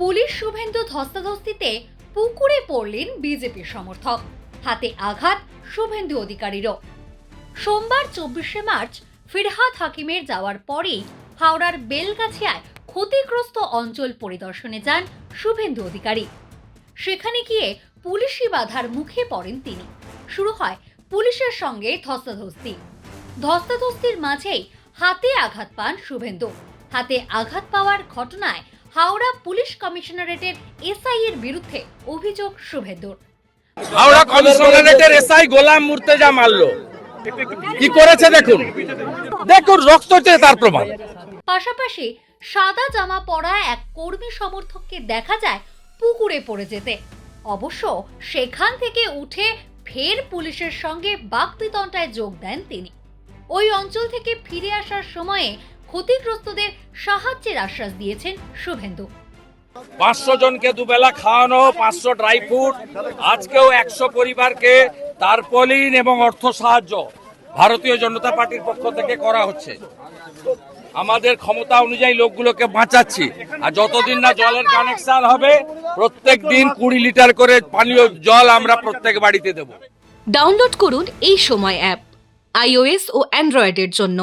Police Suvendu ধস্তাধস্তিতে পুকুরে পড়লেন BJP সমর্থক, হাতে আঘাত শুভেন্দু অধিকারীরও। সোমবার 24শে মার্চ ফিরহাদ হাকিমের যাওয়ার পরেই হাওড়ার বেলগাছিয়ায় ক্ষতিগ্রস্ত অঞ্চল পরিদর্শনে যান শুভেন্দু অধিকারী। সেখানে গিয়ে পুলিশি বাধার মুখে পড়েন তিনি। শুরু হয় পুলিশের সঙ্গে ধস্তাধস্তির মাঝেই হাতে আঘাত পান শুভেন্দু। হাতে আঘাত পাওয়ার ঘটনায় হাওড়া পুলিশ কমিশনারেটের এসআই এর বিরুদ্ধে অভিযোগ শুভেন্দুর। হাওড়া কমিশনারেটের এসআই গোলাম মুর্তেজা মারলো, কি করেছে দেখুন, দেখুন রক্ততে তার প্রমাণ। পাশাপাশি সাদা জামা পরা এক কর্মী সমর্থককে দেখা যায় পুকুরে পড়ে যেতে। অবশ্য সেখান থেকে উঠে ফের পুলিশের সঙ্গে বাকবিতণ্ডায় যোগ দেন তিনি। ওই অঞ্চল থেকে ফিরে আসার সময়ে ক্ষতিগ্রস্তদের সাহায্যের আশ্বাস দিয়েছেন শুভেন্দু। 500 জনকে দুবেলা খাওয়ানো, 500 ড্রাই ফ্রুট, আজকেও 100 পরিবারকে তারপলিন এবং অর্থ সাহায্য ভারতীয় জনতা পার্টির পক্ষ থেকে করা হচ্ছে। আমাদের ক্ষমতা অনুযায়ী লোকগুলোকে বাঁচাচ্ছি, আর যতদিন না জলের কানেকশন হবে প্রত্যেক দিন 20 লিটার করে পানীয় জল আমরা প্রত্যেক বাড়িতে দেব। ডাউনলোড করুন এই সময় অ্যাপ iOS ও অ্যান্ড্রয়েডের জন্য।